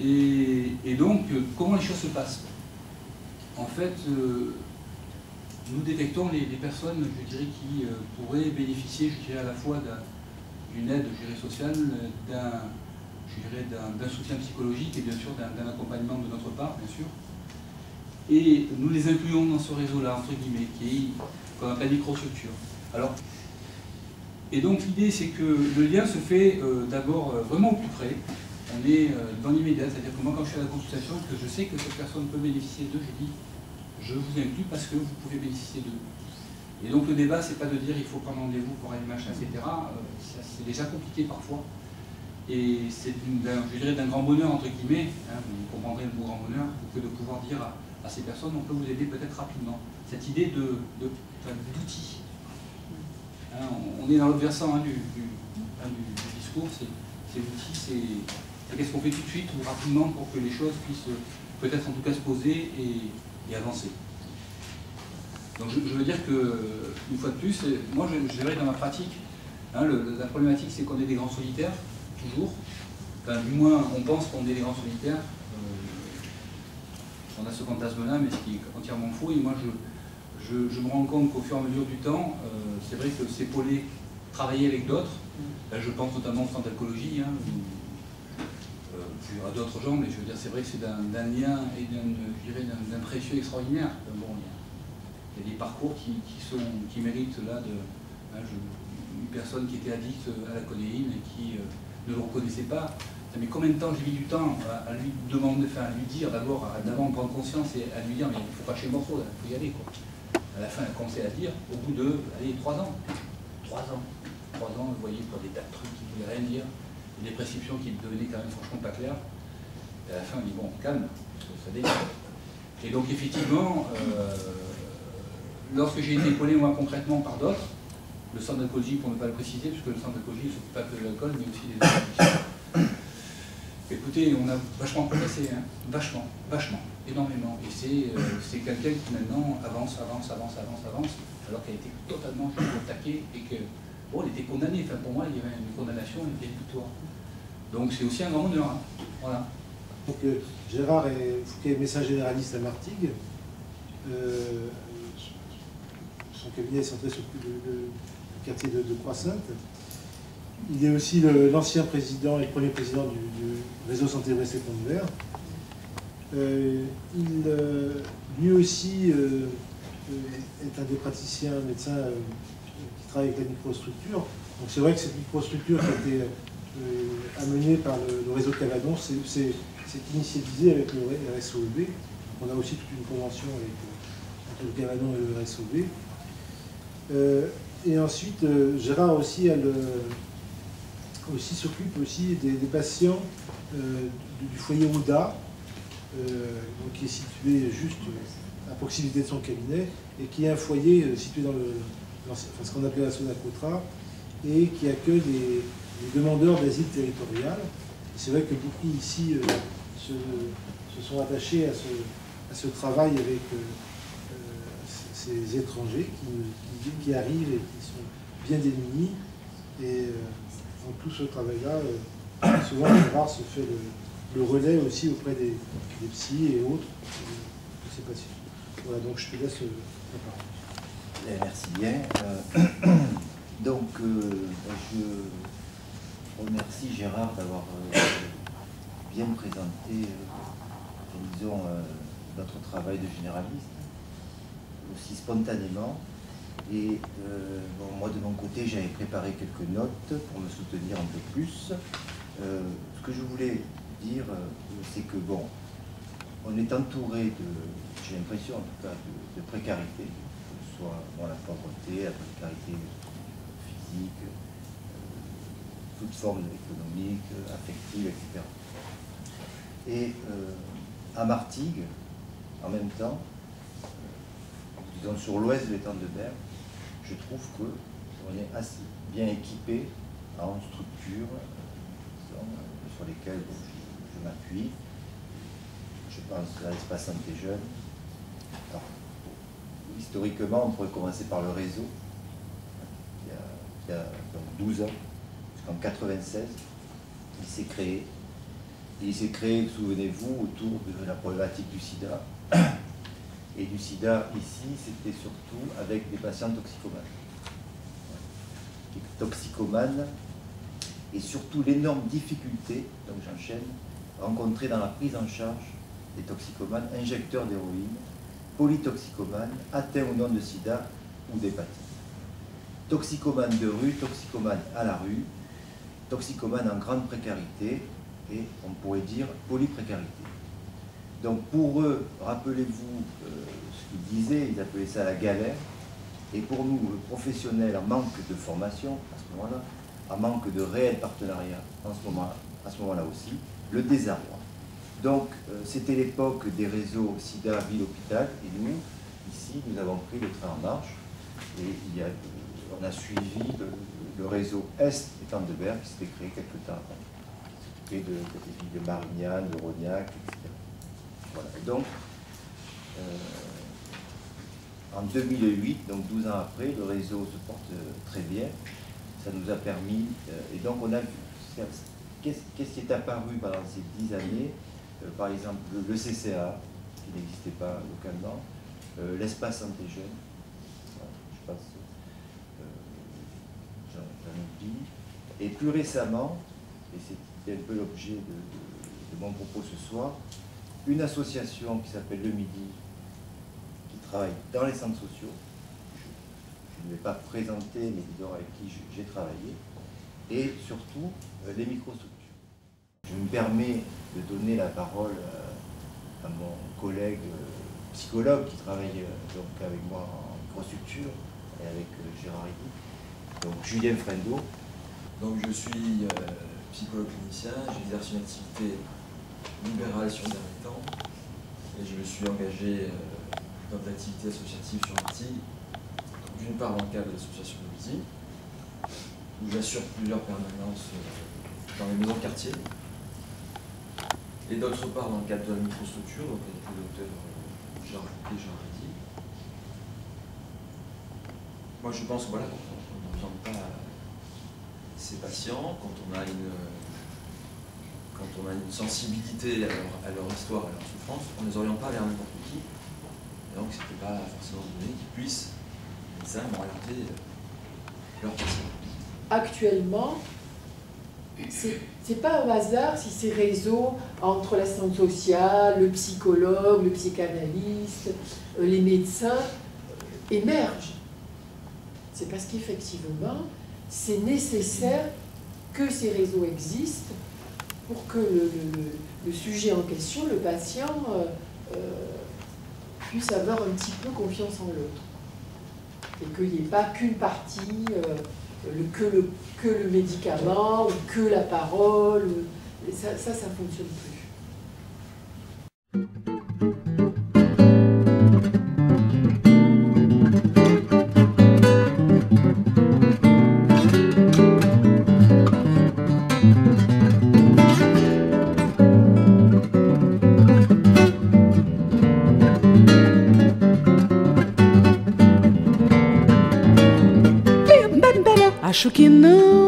Et donc, comment les choses se passent? En fait, nous détectons les personnes, je dirais, qui pourraient bénéficier, je dirais, à la fois d'une aide, je dirais, sociale, d'un soutien psychologique et bien sûr d'un accompagnement de notre part, bien sûr. Et nous les incluons dans ce réseau-là, entre guillemets, qu'on appelle microstructure. Alors, et donc l'idée, c'est que le lien se fait d'abord vraiment au plus près. On est dans l'immédiat, c'est-à-dire que moi, quand je suis à la consultation, que je sais que cette personne peut bénéficier d'eux, je dis, je vous inclus parce que vous pouvez bénéficier d'eux. Et donc le débat, c'est pas de dire il faut prendre rendez-vous pour aller machin, etc. C'est déjà compliqué parfois. Et c'est, je dirais, d'un grand bonheur, entre guillemets, hein, vous comprendrez le mot grand bonheur, que de pouvoir dire à ces personnes, on peut vous aider peut-être rapidement. Cette idée d'outil. Hein, on est dans l'autre versant du discours, c'est l'outil, c'est qu'est-ce qu'on fait tout de suite ou rapidement pour que les choses puissent peut-être en tout cas se poser et avancer. Donc je veux dire que, une fois de plus, moi je dirais dans ma pratique, hein, la problématique c'est qu'on est des grands solitaires, toujours. Enfin, du moins on pense qu'on est des grands solitaires. On a ce fantasme-là, mais ce qui est entièrement faux. Et moi je me rends compte qu'au fur et à mesure du temps, c'est vrai que s'épauler, travailler avec d'autres, je pense notamment au centre d'alcoolologie, hein, à d'autres gens, mais je veux dire, c'est vrai que c'est d'un lien et d'un précieux extraordinaire. Bon, il y a des parcours qui méritent là une personne qui était addicte à la codéine et qui ne le reconnaissait pas. Mais combien de temps j'ai mis du temps à lui demander, enfin à lui dire d'abord prendre conscience et à lui dire mais il ne faut pas chez le morceau, il faut y aller quoi. À la fin, elle a commencé à dire, au bout de, allez, 3 ans. 3 ans. 3 ans, vous voyez, pour des tas de trucs qui ne voulaient rien dire, des prescriptions qui devenaient quand même franchement pas claires. Et à la fin, on dit, bon, calme, ça dégage. Et donc, effectivement, lorsque j'ai été épaulé, moi, concrètement, par d'autres, le centre d'alcoolologie, pour ne pas le préciser, puisque le centre d'alcoolologie ne s'occupe pas que de l'alcool, mais aussi des addictions. Écoutez, on a vachement progressé, hein, vachement, énormément. Et c'est quelqu'un qui maintenant avance, alors qu'elle était totalement attaquée et que, bon, elle était condamnée. Enfin, pour moi, il y avait une condamnation et une victoire. Donc c'est aussi un grand honneur. Hein. Voilà. Donc Gérard est médecin généraliste à Martigues. Son cabinet est centré sur le quartier de Croix-Sainte. Il est aussi l'ancien président et le premier président du réseau Santé Ouest et Pont-de-Mer. Lui aussi est un des praticiens médecins qui travaille avec la microstructure. Donc c'est vrai que cette microstructure qui a été amenée par le réseau Cavadon, c'est initialisé avec le RSOEB. On a aussi toute une convention entre le Cavadon et le RSOEB. Et ensuite, Gérard aussi s'occupe aussi des patients du foyer Ouda, qui est situé juste à proximité de son cabinet, et qui est un foyer situé dans ce qu'on appelait la Sonacotra, et qui accueille les demandeurs d'asile territorial. C'est vrai que beaucoup ici se sont attachés à ce travail avec ces étrangers qui arrivent et qui sont bien démunis. Et dans tout ce travail-là, souvent Gérard se fait le relais aussi auprès des psys et autres de ces patients. Voilà, donc je te laisse la parole. Merci bien. Donc, je remercie Gérard d'avoir bien présenté, disons, notre travail de généraliste, aussi spontanément. Et bon, moi, de mon côté, j'avais préparé quelques notes pour me soutenir un peu plus. Ce que je voulais dire, c'est que, bon, on est entouré j'ai l'impression en tout cas, de précarité, que ce soit dans la pauvreté, la précarité physique, toute forme économique, affective, etc. Et à Martigues, en même temps, disons sur l'ouest de l'étang de Berre, je trouve qu'on est assez bien équipé en structures sur lesquelles je m'appuie. Je pense à l'espace santé jeune. Alors, historiquement, on pourrait commencer par le réseau, il y a donc 12 ans, jusqu'en 96, il s'est créé. Et il s'est créé, souvenez-vous, autour de la problématique du sida. Et du sida, ici, c'était surtout avec des patients toxicomanes. Toxicomanes, et surtout l'énorme difficulté, donc j'enchaîne, rencontrée dans la prise en charge des toxicomanes, injecteurs d'héroïne, polytoxicomanes, atteints ou non de sida ou d'hépatite. Toxicomanes de rue, toxicomanes à la rue, toxicomanes en grande précarité et on pourrait dire polyprécarité. Donc pour eux, rappelez-vous ce qu'ils disaient, ils appelaient ça la galère. Et pour nous, professionnels en manque de formation, à ce moment-là, en manque de réel partenariat, à ce moment-là aussi, le désarroi. Donc c'était l'époque des réseaux SIDA, ville-hôpital, et nous, ici, nous avons pris le train en marche, et on a suivi le réseau Est et Tandebert, qui s'était créé quelque temps avant, et des villes de Marignane, de Rognac, etc. Voilà. Et donc, en 2008, donc 12 ans après, le réseau se porte très bien. Ça nous a permis, et donc on a vu, qu'est-ce qui est apparu pendant ces 10 années, par exemple le CCA, qui n'existait pas localement, l'espace santé jeune, voilà, je passe, j'en oublie, et plus récemment, et c'était un peu l'objet de mon propos ce soir, une association qui s'appelle Le Midi, qui travaille dans les centres sociaux. Je ne vais pas présenter, mais disons avec qui j'ai travaillé, et surtout les microstructures. Je me permets de donner la parole à mon collègue psychologue qui travaille donc avec moi en microstructure, et avec Gérard Eddy, donc Julien Frendo. Donc je suis psychologue clinicien, j'exerce une activité libérale sur les derniers temps, et je me suis engagé dans des activités associatives sur Martigues, d'une part dans le cadre de l'association de musique, où j'assure plusieurs permanences dans les maisons de quartier, et d'autre part dans le cadre de la microstructure, donc avec le docteur Gérard Eddy. Moi je pense voilà, qu'on n'entend pas ces patients, quand on a une sensibilité à leur histoire, à leur souffrance, on ne les oriente pas vers n'importe qui. Et donc ce n'était pas forcément donné qu'ils puissent, les médecins, orienter leurs patients. Actuellement, c'est pas un hasard si ces réseaux entre l'assistante sociale, le psychologue, le psychanalyste, les médecins émergent. C'est parce qu'effectivement, c'est nécessaire que ces réseaux existent pour que le sujet en question, le patient, puisse avoir un petit peu confiance en l'autre. Et qu'il n'y ait pas qu'une partie, que le médicament, ou que la parole. Ça ne fonctionne plus. Acho que não